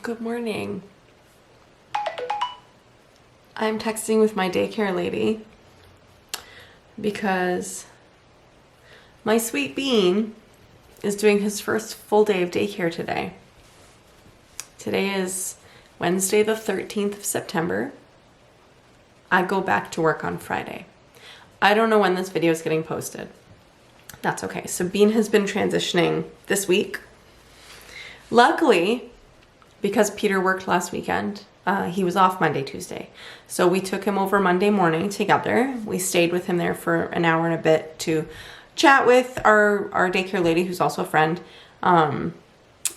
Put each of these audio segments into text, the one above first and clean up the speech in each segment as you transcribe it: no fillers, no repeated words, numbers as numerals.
Good morning. I'm texting with my daycare lady because my sweet bean is doing his first full day of daycare today. Today is Wednesday the 13th of September. I go back to work on Friday. I don't know when this video is getting posted. That's okay. So Bean has been transitioning this week. Luckily, because Peter worked last weekend, he was off Monday, Tuesday. So we took him over Monday morning together. We stayed with him there for an hour and a bit to chat with our daycare lady, who's also a friend, and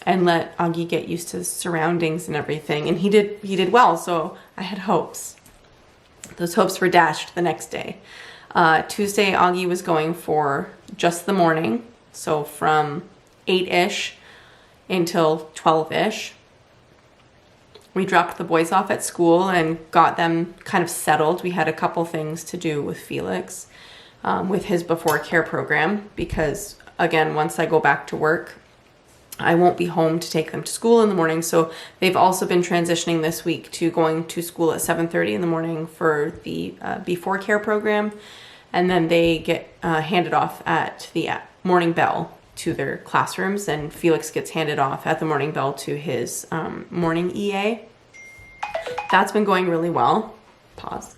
let Auggie get used to the surroundings and everything. And he did well, so I had hopes. Those hopes were dashed the next day. Tuesday, Auggie was going for just the morning, so from 8-ish until 12-ish. We dropped the boys off at school and got them kind of settled. We had a couple things to do with Felix, with his before care program, because again, once I go back to work, I won't be home to take them to school in the morning. So they've also been transitioning this week to going to school at 7:30 in the morning for the before care program. And then they get handed off at the morning bell to their classrooms, and Felix gets handed off at the morning bell to his morning EA. That's been going really well. Pause.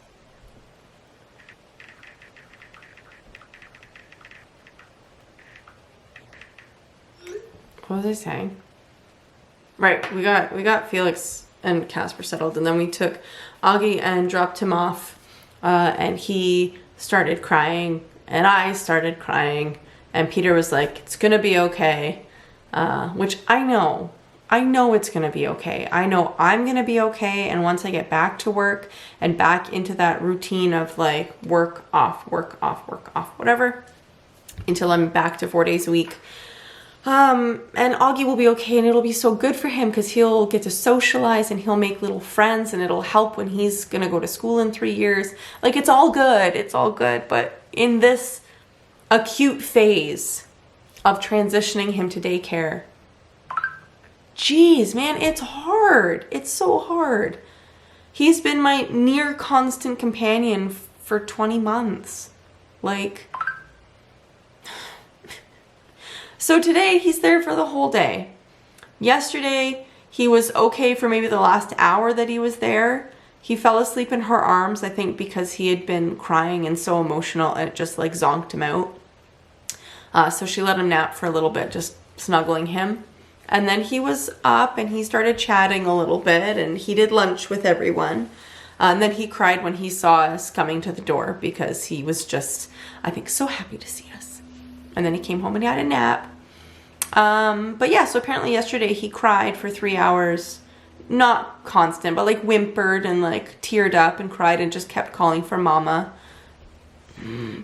What was I saying? Right, we got Felix and Casper settled, and then we took Auggie and dropped him off, and he started crying, and I started crying, and Peter was like, "It's gonna be okay," which I know it's gonna be okay. I know I'm gonna be okay, and once I get back to work and back into that routine of like work off, whatever, until I'm back to 4 days a week, and Auggie will be okay, and it'll be so good for him because he'll get to socialize and he'll make little friends, and it'll help when he's gonna go to school in 3 years. Like, it's all good, but in this acute phase of transitioning him to daycare, geez, man, it's hard. It's so hard. He's been my near constant companion for 20 months. Like, so today he's there for the whole day. Yesterday he was okay for maybe the last hour that he was there. He fell asleep in her arms, I think because he had been crying and so emotional, and it just like zonked him out. So she let him nap for a little bit, just snuggling him. And then he was up and he started chatting a little bit, and he did lunch with everyone. And then he cried when he saw us coming to the door because he was just, I think, so happy to see us. And then he came home and he had a nap. But yeah, so apparently yesterday he cried for 3 hours. Not constant, but like whimpered and like teared up and cried and just kept calling for mama.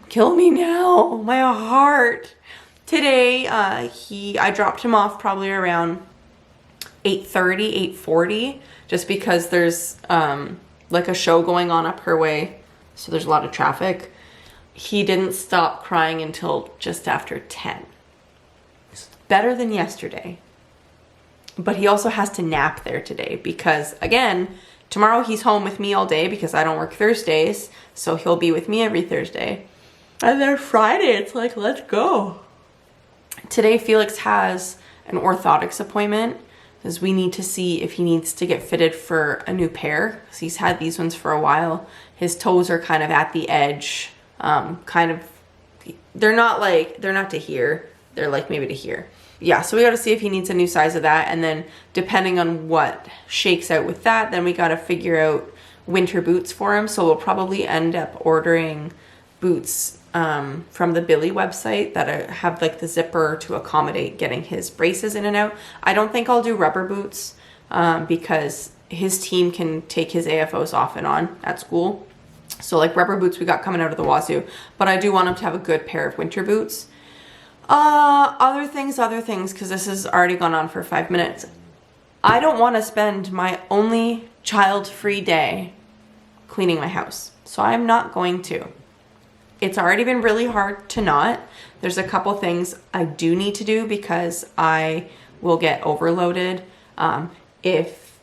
Kill me now, my heart. Today, I dropped him off probably around 8:30, 8:40, just because there's like a show going on up her way, so there's a lot of traffic. He didn't stop crying until just after 10. It's better than yesterday. But he also has to nap there today because, again, tomorrow he's home with me all day because I don't work Thursdays, so he'll be with me every Thursday. And then Friday, it's like, let's go. Today, Felix has an orthotics appointment because we need to see if he needs to get fitted for a new pair, because he's had these ones for a while. His toes are kind of at the edge, they're not to here, they're like maybe to here. Yeah, so we got to see if he needs a new size of that, and then depending on what shakes out with that, then we got to figure out winter boots for him. So we'll probably end up ordering boots from the Billy website that have like the zipper to accommodate getting his braces in and out. I don't think I'll do rubber boots because his team can take his AFOs off and on at school. So like rubber boots we got coming out of the wazoo, but I do want him to have a good pair of winter boots. Other things, because this has already gone on for 5 minutes. I don't want to spend my only child-free day cleaning my house, so I'm not going to. It's already been really hard to not. There's a couple things I do need to do because I will get overloaded if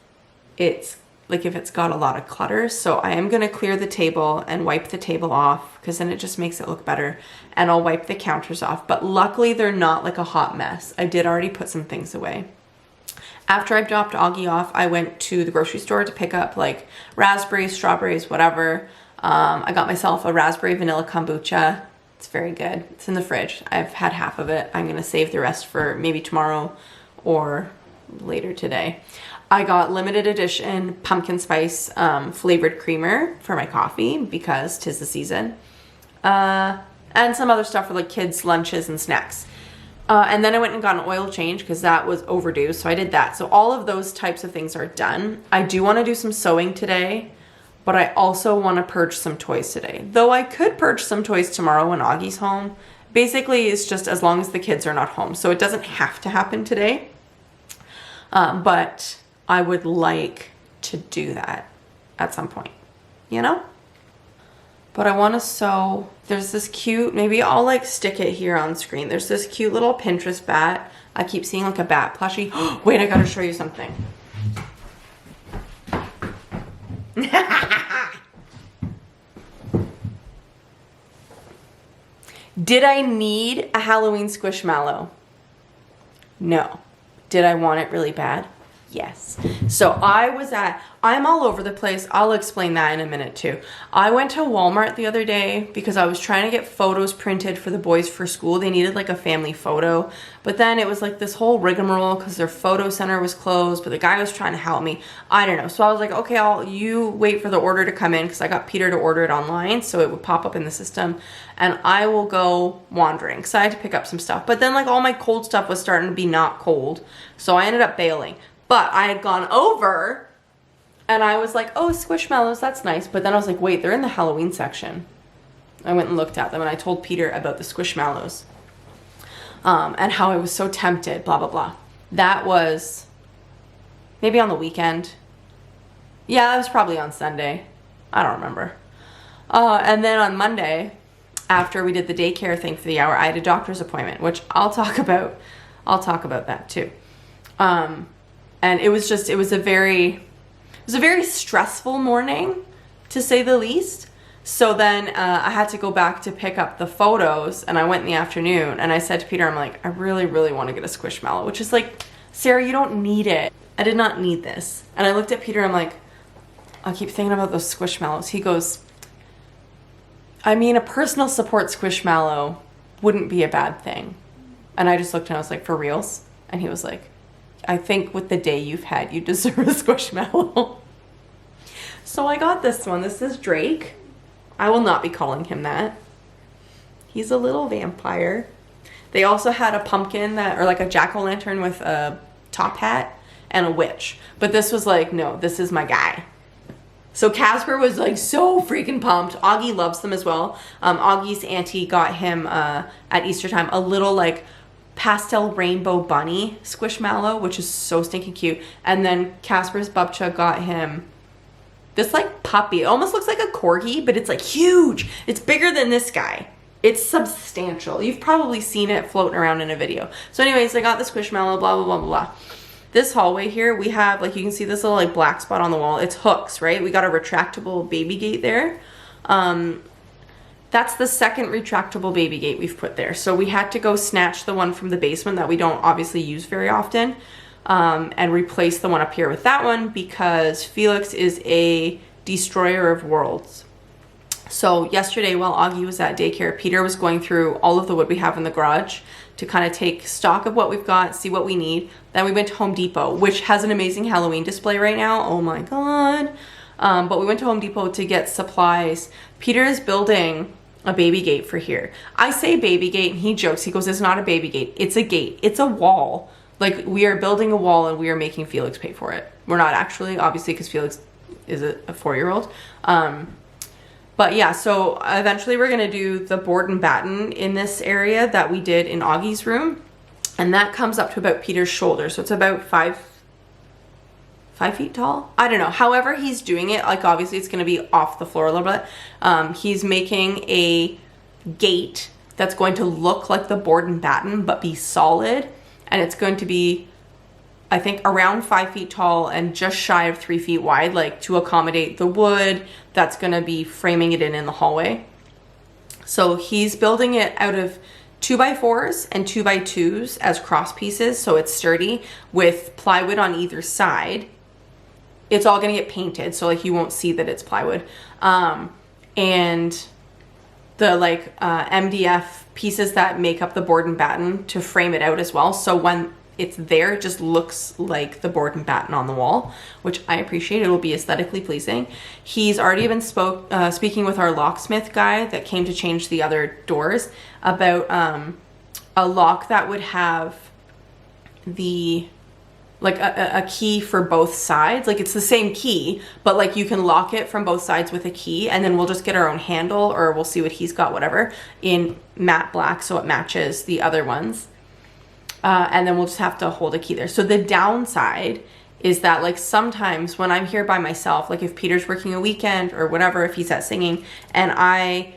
it's like if it's got a lot of clutter. So I am going to clear the table and wipe the table off, because then it just makes it look better. And I'll wipe the counters off. But luckily they're not like a hot mess. I did already put some things away. After I dropped Auggie off, I went to the grocery store to pick up like raspberries, strawberries, whatever. I got myself a raspberry vanilla kombucha. It's very good. It's in the fridge. I've had half of it. I'm going to save the rest for maybe tomorrow or later today. I got limited edition pumpkin spice flavored creamer for my coffee because 'tis the season. And some other stuff for like kids' lunches and snacks. And then I went and got an oil change because that was overdue. So I did that. So all of those types of things are done. I do want to do some sewing today, but I also want to purge some toys today. Though I could purge some toys tomorrow when Augie's home. Basically, it's just as long as the kids are not home. So it doesn't have to happen today. But I would like to do that at some point, you know? But I want to sew. There's this cute, maybe I'll like stick it here on screen. There's this cute little Pinterest bat. I keep seeing like a bat plushie. Wait, I gotta show you something. Did I need a Halloween Squishmallow? No. Did I want it really bad? Yes. So I'm all over the place. I'll explain that in a minute too. I went to Walmart the other day because I was trying to get photos printed for the boys for school. They needed like a family photo, but then it was like this whole rigmarole because their photo center was closed, but the guy was trying to help me. I don't know. So I was like, okay, you wait for the order to come in, because I got Peter to order it online so it would pop up in the system, and I will go wandering because I had to pick up some stuff. But then like all my cold stuff was starting to be not cold, so I ended up bailing. But I had gone over and I was like, oh, Squishmallows, that's nice. But then I was like, wait, they're in the Halloween section. I went and looked at them and I told Peter about the Squishmallows and how I was so tempted, blah, blah, blah. That was maybe on the weekend. Yeah, that was probably on Sunday. I don't remember. And then on Monday, after we did the daycare thing for the hour, I had a doctor's appointment, which I'll talk about. I'll talk about that too. And it was a very stressful morning, to say the least. So then I had to go back to pick up the photos, and I went in the afternoon, and I said to Peter, I'm like, I really, really want to get a Squishmallow, which is like, Sarah, you don't need it. I did not need this. And I looked at Peter, I'm like, I keep thinking about those Squishmallows. He goes, I mean, a personal support Squishmallow wouldn't be a bad thing. And I just looked and I was like, for reals? And he was like, I think with the day you've had, you deserve a Squishmallow. So I got this one. This is Drake. I will not be calling him that. He's a little vampire. They also had a pumpkin or like a jack-o'-lantern with a top hat and a witch. But this was like, no, this is my guy. So Casper was like so freaking pumped. Auggie loves them as well. Augie's auntie got him at Easter time a little like pastel rainbow bunny Squishmallow, which is so stinking cute. And then Casper's Bubcha got him this like puppy. It almost looks like a corgi, but it's like huge. It's bigger than this guy. It's substantial. You've probably seen it floating around in a video. So anyways, I got the Squishmallow, blah, blah, blah, blah, blah. This hallway here, we have, like, you can see this little like black spot on the wall. It's hooks, right? We got a retractable baby gate there. That's the second retractable baby gate we've put there. So we had to go snatch the one from the basement that we don't obviously use very often, and replace the one up here with that one because Felix is a destroyer of worlds. So yesterday while Auggie was at daycare, Peter was going through all of the wood we have in the garage to kind of take stock of what we've got, see what we need. Then we went to Home Depot, which has an amazing Halloween display right now. Oh my God. But we went to Home Depot to get supplies. Peter is building a baby gate for here. I say baby gate and he jokes. He goes, it's not a baby gate. It's a gate. It's a wall. Like, we are building a wall and we are making Felix pay for it. We're not actually, obviously, because Felix is a 4-year-old. But yeah, so eventually we're going to do the board and batten in this area that we did in Augie's room. And that comes up to about Peter's shoulder. So it's about 5 feet tall. I don't know. However he's doing it, like obviously it's going to be off the floor a little bit. He's making a gate that's going to look like the board and batten, but be solid. And it's going to be I think around 5 feet tall and just shy of 3 feet wide, like to accommodate the wood that's gonna be framing it in the hallway. So he's building it out of 2x4s and 2x2s as cross pieces, so it's sturdy, with plywood on either side. It's all gonna get painted, so like you won't see that it's plywood. And the like MDF pieces that make up the board and batten to frame it out as well. So when it's there, it just looks like the board and batten on the wall, which I appreciate. It will be aesthetically pleasing. He's already been speaking with our locksmith guy that came to change the other doors about a lock that would have the like a key for both sides. Like it's the same key, but like you can lock it from both sides with a key, and then we'll just get our own handle, or we'll see what he's got, whatever, in matte black so it matches the other ones. And then we'll just have to hold a key there. So the downside is that like sometimes when I'm here by myself, like if Peter's working a weekend or whatever, if he's at singing and I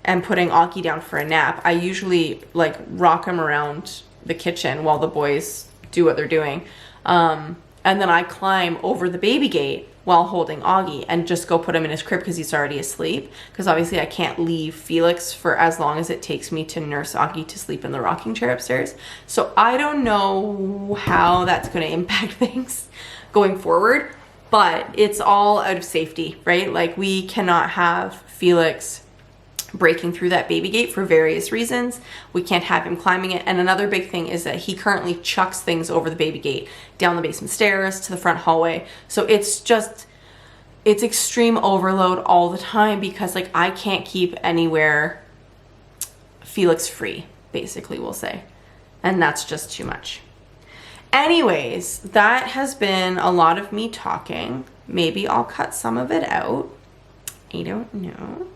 am putting Auggie down for a nap, I usually like rock him around the kitchen while the boys do what they're doing. And then I climb over the baby gate while holding Auggie and just go put him in his crib because he's already asleep. Because obviously I can't leave Felix for as long as it takes me to nurse Auggie to sleep in the rocking chair upstairs. So I don't know how that's going to impact things going forward, but it's all out of safety, right? Like we cannot have Felix breaking through that baby gate for various reasons. We can't have him climbing it. And another big thing is that he currently chucks things over the baby gate, down the basement stairs to the front hallway. So it's extreme overload all the time because like I can't keep anywhere Felix free, basically, we'll say. And that's just too much. Anyways, that has been a lot of me talking. Maybe I'll cut some of it out. I don't know.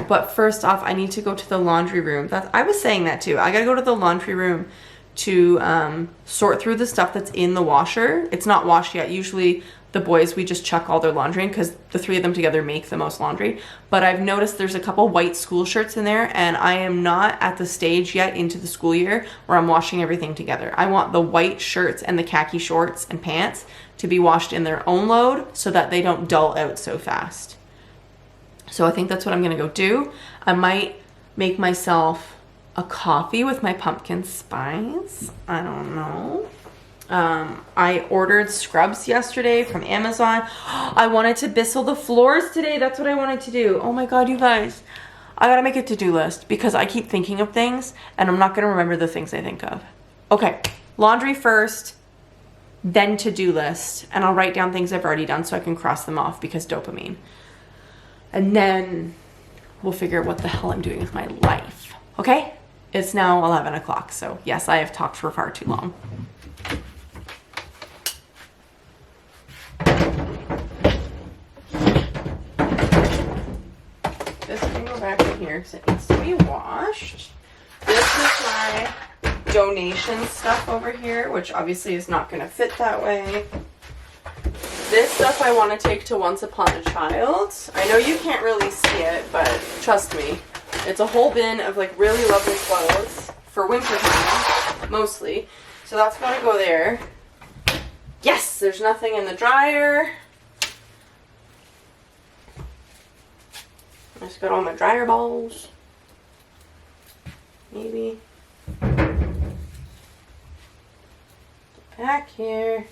But first off, I need to go to the laundry room. I was saying that too. I gotta go to the laundry room to sort through the stuff that's in the washer. It's not washed yet. Usually the boys, we just chuck all their laundry in because the three of them together make the most laundry. But I've noticed there's a couple white school shirts in there, and I am not at the stage yet into the school year where I'm washing everything together. I want the white shirts and the khaki shorts and pants to be washed in their own load so that they don't dull out so fast. So I think that's what I'm gonna go do. I might make myself a coffee with my pumpkin spice. I don't know. I ordered scrubs yesterday from Amazon. I wanted to Bissell the floors today. That's what I wanted to do. Oh my God, you guys. I gotta make a to-do list because I keep thinking of things and I'm not gonna remember the things I think of. Okay, laundry first, then to-do list. And I'll write down things I've already done so I can cross them off because dopamine. And then we'll figure out what the hell I'm doing with my life. Okay? It's now 11 o'clock, so yes, I have talked for far too long. This can go back in here because it needs to be washed. This is my donation stuff over here, which obviously is not going to fit that way. This stuff I want to take to Once Upon a Child. I know you can't really see it, but trust me. It's a whole bin of like really lovely clothes for winter time, mostly. So that's going to go there. Yes, there's nothing in the dryer. I just got all my dryer balls. Maybe. Back here.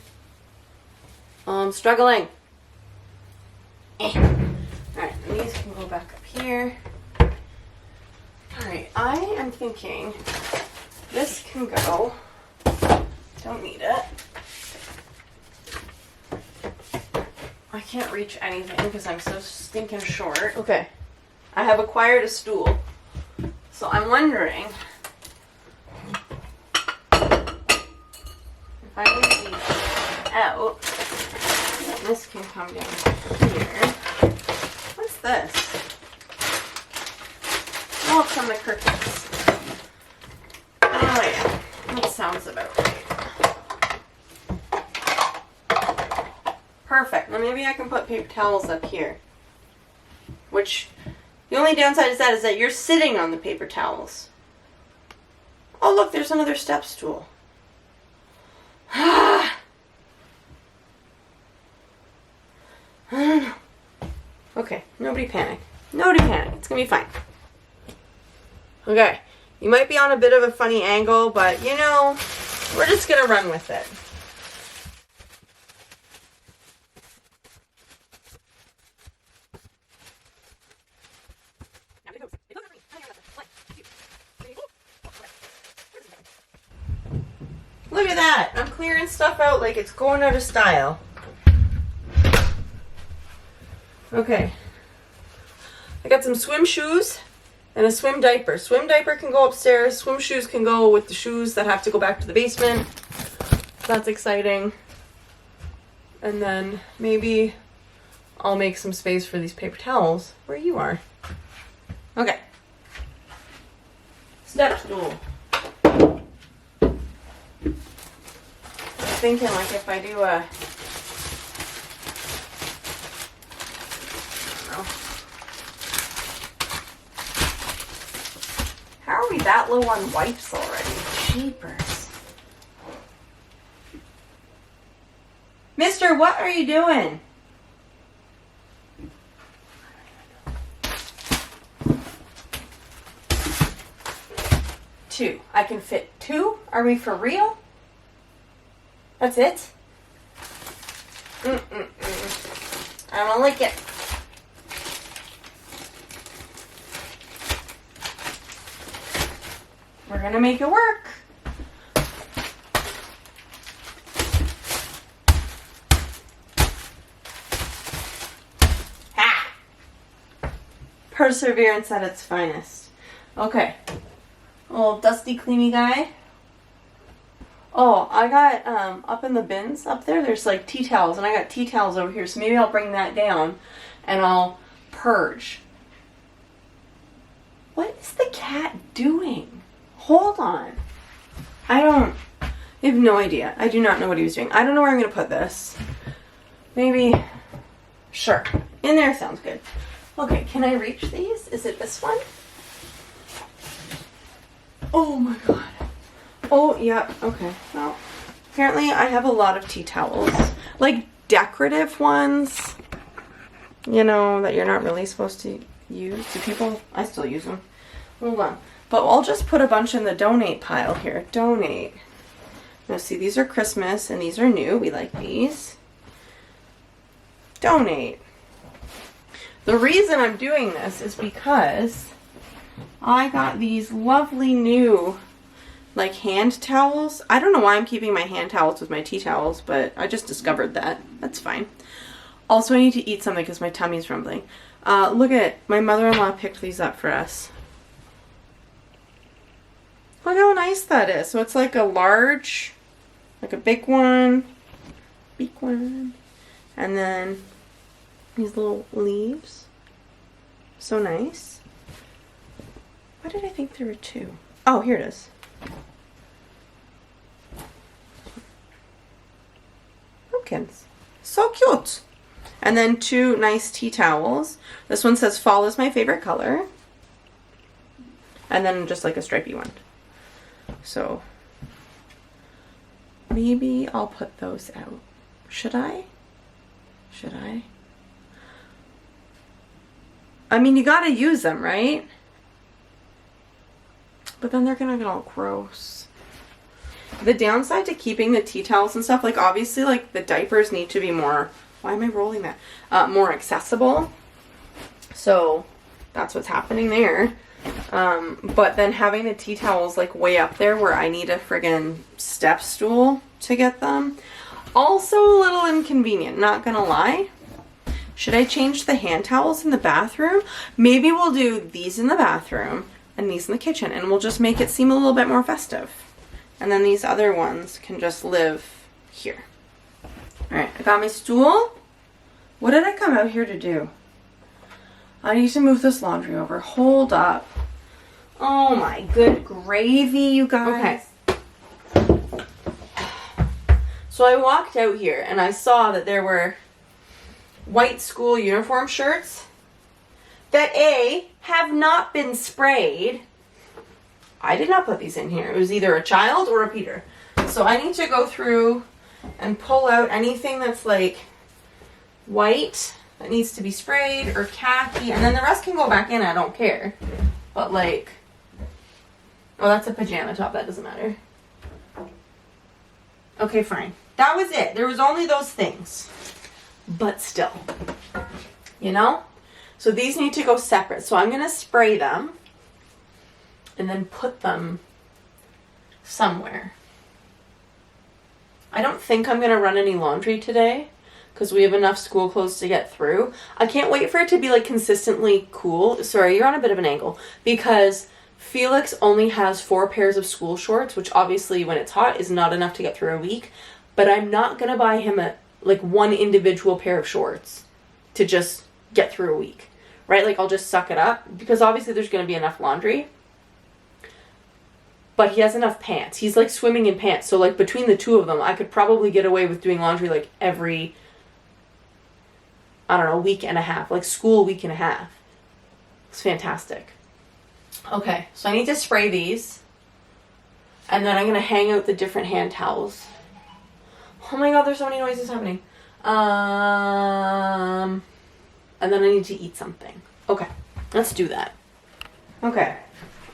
Oh, I'm struggling. Alright, these can go back up here. Alright, I am thinking this can go. Don't need it. I can't reach anything because I'm so stinking short. Okay, I have acquired a stool. So I'm wondering if I leave these out. This can come down here. What's this? Oh, it's from the curtains. Oh yeah, that sounds about right. Perfect. Now maybe I can put paper towels up here. Which, the only downside is that you're sitting on the paper towels. Oh look, there's another step stool. Okay, nobody panic. Nobody panic. It's gonna be fine. Okay, you might be on a bit of a funny angle, but you know, we're just gonna run with it. Look at that! I'm clearing stuff out like it's going out of style. Okay. I got some swim shoes and a swim diaper. Swim diaper can go upstairs. Swim shoes can go with the shoes that have to go back to the basement. That's exciting. And then maybe I'll make some space for these paper towels where you are. Okay. Step stool. Thinking like if I do a, I don't know. How are we that low on wipes already? Jeepers. Mister, what are you doing? Two. I can fit two? Are we for real? That's it? I don't like it. We're gonna make it work. Ha! Perseverance at its finest. Okay. Little dusty, cleany guy. Oh, I got, up in the bins up there, there's like tea towels, and I got tea towels over here, so maybe I'll bring that down, and I'll purge. What is the cat doing? Hold on. I have no idea. I do not know what he was doing. I don't know where I'm going to put this. Maybe, sure. In there sounds good. Okay, can I reach these? Is it this one? Oh my god. Oh, yeah, okay. Well, apparently I have a lot of tea towels. Like decorative ones, you know, that you're not really supposed to use. Do people? I still use them. Hold on. But I'll just put a bunch in the donate pile here. Donate. Now see, these are Christmas and these are new. We like these. Donate. The reason I'm doing this is because I got these lovely new like hand towels. I don't know why I'm keeping my hand towels with my tea towels, but I just discovered that. That's fine. Also, I need to eat something because my tummy's rumbling. Look at, my mother-in-law picked these up for us. Look how nice that is. So it's like a large, like a big one, and then these little leaves. So nice. Why did I think there were two? Oh, here it is. Pumpkins. So cute. And then two nice tea towels. This one says fall is my favorite color. And then just like a stripy one. So maybe I'll put those out. Should I? Should I? I mean, you gotta use them, right? But then they're gonna get all gross. The downside to keeping the tea towels and stuff, like obviously like the diapers need to be more, why am I rolling that? More accessible. So that's what's happening there. But then having the tea towels like way up there where I need a friggin' step stool to get them. Also a little inconvenient, not gonna lie. Should I change the hand towels in the bathroom? Maybe we'll do these in the bathroom and these in the kitchen, and we'll just make it seem a little bit more festive. And then these other ones can just live here. Alright, I got my stool. What did I come out here to do? I need to move this laundry over. Hold up. Oh my good gravy, you guys. Okay. So I walked out here and I saw that there were white school uniform shirts that A, have not been sprayed. I did not put these in here. It was either a child or a Peter. So I need to go through and pull out anything that's like white that needs to be sprayed, or khaki, and then the rest can go back in. I don't care. But like, oh, that's a pajama top. That doesn't matter. Okay, fine. That was it. There was only those things. But still, you know? So these need to go separate. So I'm going to spray them and then put them somewhere. I don't think I'm going to run any laundry today because we have enough school clothes to get through. I can't wait for it to be like consistently cool. Sorry, you're on a bit of an angle because Felix only has 4 pairs of school shorts, which obviously when it's hot is not enough to get through a week. But I'm not going to buy him like one individual pair of shorts to just get through a week, right? Like I'll just suck it up because obviously there's going to be enough laundry, but he has enough pants. He's like swimming in pants. So like between the two of them, I could probably get away with doing laundry like every, I don't know, week and a half, like school week and a half. It's fantastic. Okay. So I need to spray these and then I'm going to hang out the different hand towels. Oh my god, there's so many noises happening. And then I need to eat something. Okay, let's do that. Okay,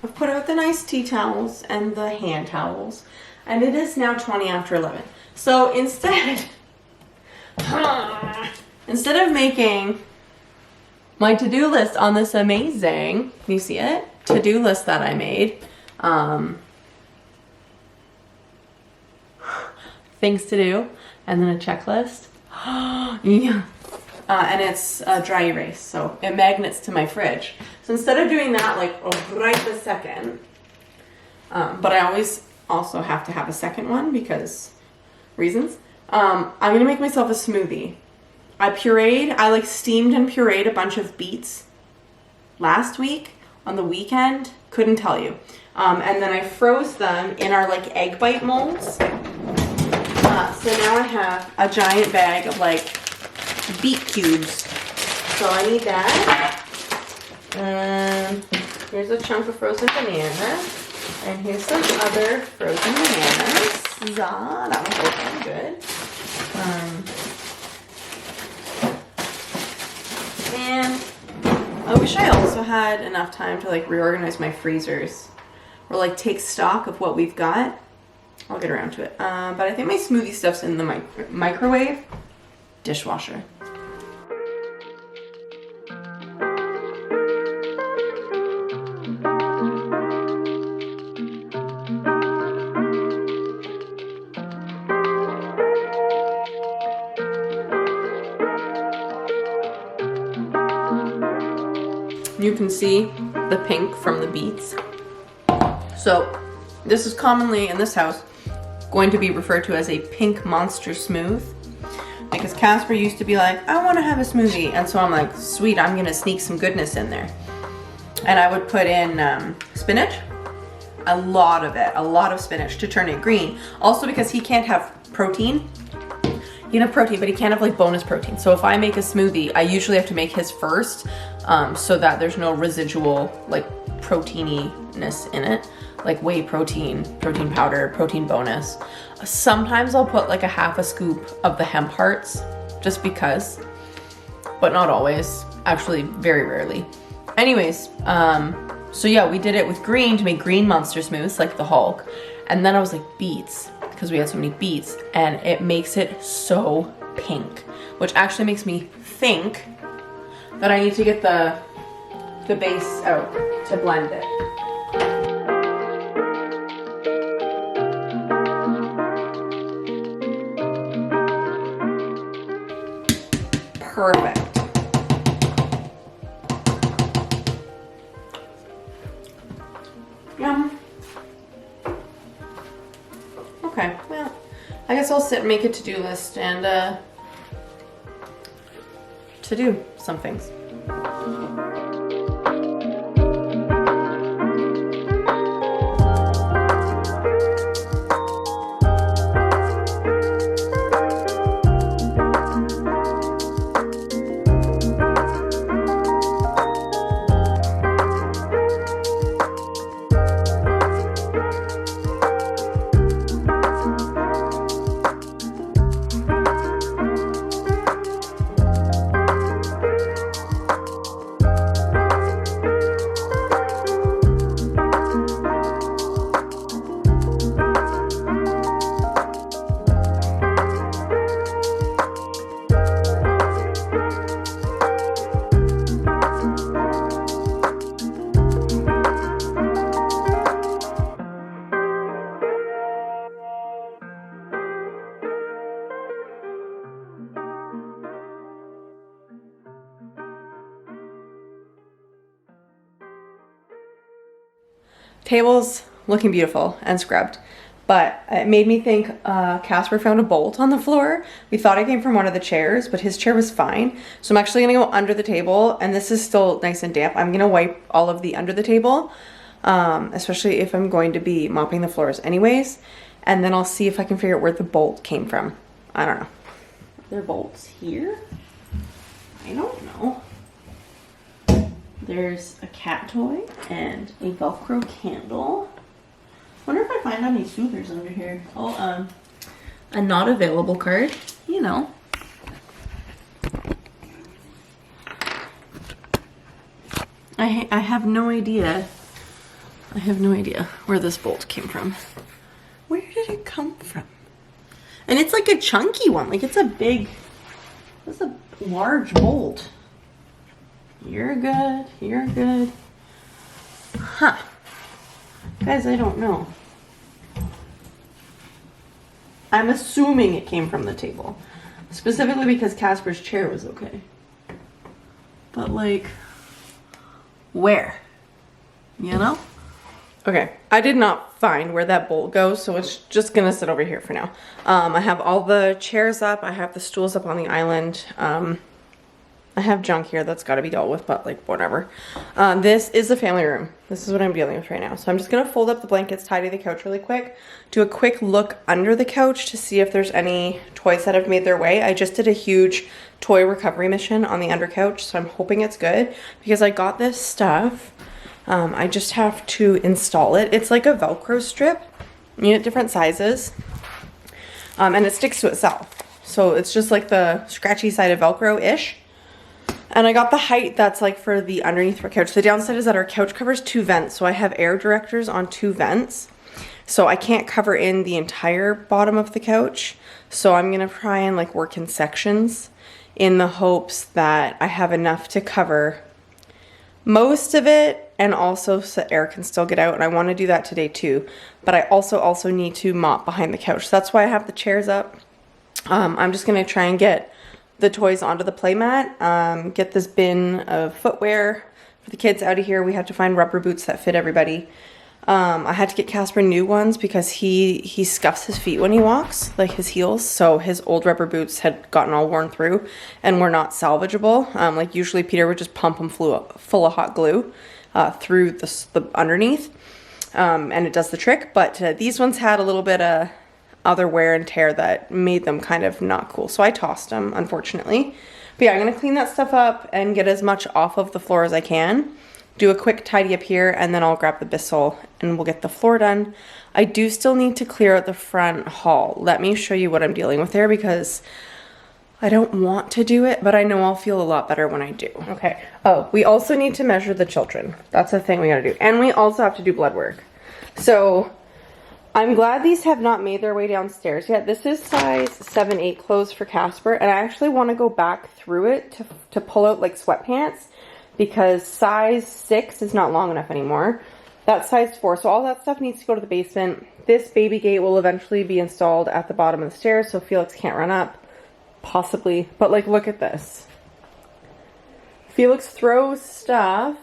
I've put out the nice tea towels and the hand towels. And it is now 20 after 11. So instead of making my to-do list on this amazing, can you see it? To-do list that I made. Things to do, and then a checklist. Yeah. And it's a dry erase, so it magnets to my fridge. So instead of doing that like right this second, but I always also have to have a second one because reasons. I'm gonna make myself a smoothie. I like steamed and pureed a bunch of beets last week on the weekend. Couldn't tell you. And then I froze them in our like egg bite molds. So now I have a giant bag of like beet cubes. So I need that. And here's a chunk of frozen banana. And here's some other frozen bananas. That one's looking good. And I wish I also had enough time to like reorganize my freezers or like take stock of what we've got. I'll get around to it. But I think my smoothie stuff's in the microwave. Dishwasher. You can see the pink from the beets. So this is commonly in this house going to be referred to as a pink monster smooth, because Casper used to be like, I want to have a smoothie, and so I'm like, sweet, I'm gonna sneak some goodness in there. And I would put in spinach, a lot of spinach to turn it green. Also because he can't have protein. He can have protein, but he can't have like bonus protein. So if I make a smoothie, I usually have to make his first, so that there's no residual like proteininess in it. Like whey protein, protein powder, protein bonus. Sometimes I'll put like a half a scoop of the hemp hearts just because, but not always. Actually, very rarely. Anyways, so yeah, we did it with green to make green monster smooths like the Hulk. And then I was like beets, because we had so many beets, and it makes it so pink, which actually makes me think that I need to get the base out to blend it. Perfect. Yum. Okay, well, I guess I'll sit and make a to-do list and to do some things. table's looking beautiful and scrubbed, but it made me think Casper found a bolt on the floor. We thought it came from one of the chairs, but his chair was fine. So I'm actually gonna go under the table, and this is still nice and damp. I'm gonna wipe all of the under the table, especially if I'm going to be mopping the floors anyways. And then I'll see if I can figure out where the bolt came from. I don't know. Are there bolts here? I don't know. There's a cat toy and a Velcro candle. Wonder if I find any soothers under here. Oh, a not available card, you know. I have no idea. I have no idea where this bolt came from. Where did it come from? And it's like a chunky one. Like it's a large bolt. You're good. You're good. Huh. Guys, I don't know. I'm assuming it came from the table. Specifically because Casper's chair was okay. But like, where? You know? Okay, I did not find where that bolt goes, so it's just gonna sit over here for now. I have all the chairs up, I have the stools up on the island. I have junk here that's got to be dealt with, but like whatever. This is the family room. This is what I'm dealing with right now. So I'm just going to fold up the blankets, tidy the couch really quick, do a quick look under the couch to see if there's any toys that have made their way. I just did a huge toy recovery mission on the under couch, so I'm hoping it's good because I got this stuff. I just have to install it. It's like a Velcro strip. You get different sizes, and it sticks to itself. So it's just like the scratchy side of Velcro-ish. And I got the height that's like for the underneath of our couch. The downside is that our couch covers 2 vents. So I have air directors on 2 vents. So I can't cover in the entire bottom of the couch. So I'm going to try and like work in sections in the hopes that I have enough to cover most of it and also so air can still get out. And I want to do that today too. But I also need to mop behind the couch. So that's why I have the chairs up. I'm just going to try and get the toys onto the playmat, get this bin of footwear for the kids out of here. We had to find rubber boots that fit everybody. I had to get Casper new ones because he scuffs his feet when he walks, like his heels. So his old rubber boots had gotten all worn through and were not salvageable. Like usually Peter would just pump them full of hot glue through the underneath, and it does the trick. But these ones had a little bit of other wear and tear that made them kind of not cool. So I tossed them, unfortunately. But yeah, I'm going to clean that stuff up and get as much off of the floor as I can. Do a quick tidy up here, and then I'll grab the Bissell and we'll get the floor done. I do still need to clear out the front hall. Let me show you what I'm dealing with there because I don't want to do it, but I know I'll feel a lot better when I do. Okay. Oh, we also need to measure the children. That's a thing we gotta do. And we also have to do blood work. So I'm glad these have not made their way downstairs yet. This is size 7-8 clothes for Casper, and I actually want to go back through it to pull out like sweatpants because size 6 is not long enough anymore. That's size 4, so all that stuff needs to go to the basement. This baby gate will eventually be installed at the bottom of the stairs so Felix can't run up, possibly. But like, look at this. Felix throws stuff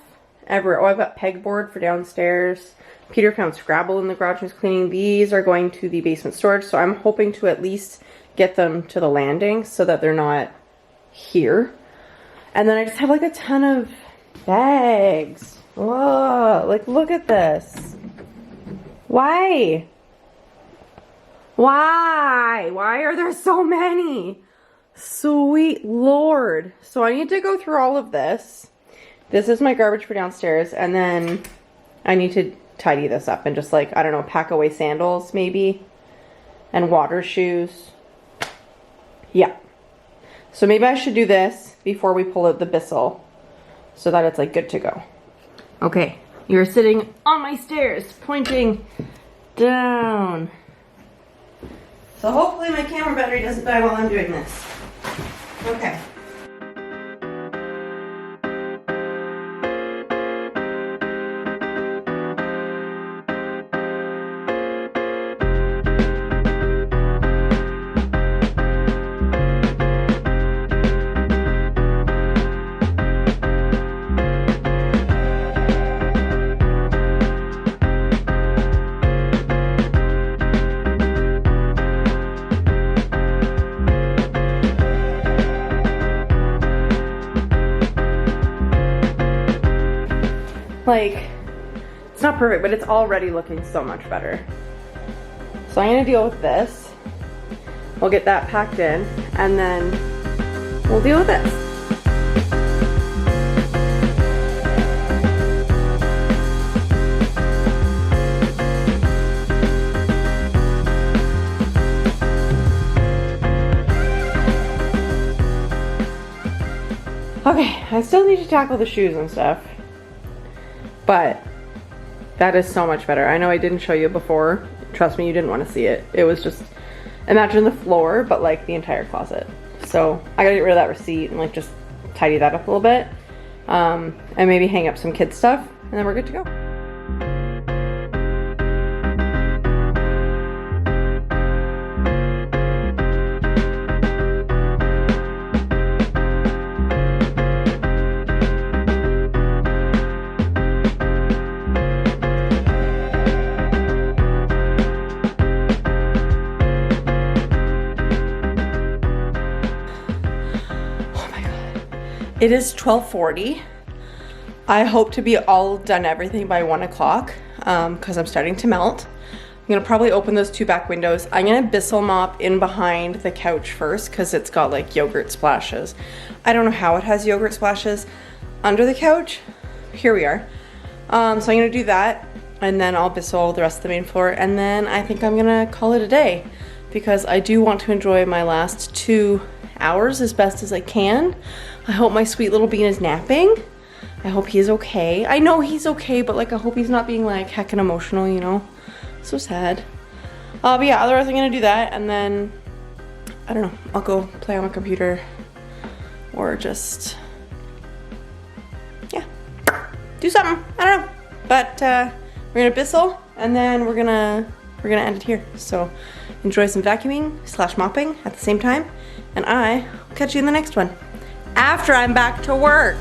everywhere. Oh, I've got pegboard for downstairs. Peter found Scrabble in the garage and was cleaning. These are going to the basement storage, so I'm hoping to at least get them to the landing so that they're not here. And then I just have like a ton of bags. Whoa, like look at this. Why? Why are there so many? Sweet Lord. So I need to go through all of this. This is my garbage for downstairs, and then I need to tidy this up and just like, I don't know, pack away sandals maybe and water shoes. Yeah. So maybe I should do this before we pull out the Bissell so that it's like good to go. Okay. You're sitting on my stairs pointing down. So hopefully my camera battery doesn't die while I'm doing this. Okay. Like, it's not perfect, but it's already looking so much better. So I'm gonna deal with this. We'll get that packed in, and then we'll deal with this. Okay, I still need to tackle the shoes and stuff, but that is so much better. I know I didn't show you before. Trust me, you didn't want to see it. It was just, imagine the floor, but like the entire closet. So I gotta get rid of that receipt and like just tidy that up a little bit, and maybe hang up some kids stuff, and then we're good to go. It is 12:40. I hope to be all done everything by 1 o'clock because I'm starting to melt. I'm gonna probably open those 2 back windows. I'm gonna Bissell mop in behind the couch first because it's got like yogurt splashes. I don't know how it has yogurt splashes under the couch. Here we are. So I'm gonna do that, and then I'll Bissell the rest of the main floor, and then I think I'm gonna call it a day because I do want to enjoy my last 2 hours as best as I can. I hope my sweet little bean is napping. I hope he's okay. I know he's okay, but like I hope he's not being like heckin' emotional, you know? So sad. But yeah, otherwise I'm gonna do that, and then, I don't know, I'll go play on my computer or just, yeah, do something. I don't know. But we're gonna Bissell, and then we're gonna end it here. So enjoy some vacuuming / mopping at the same time, and I will catch you in the next one after I'm back to work.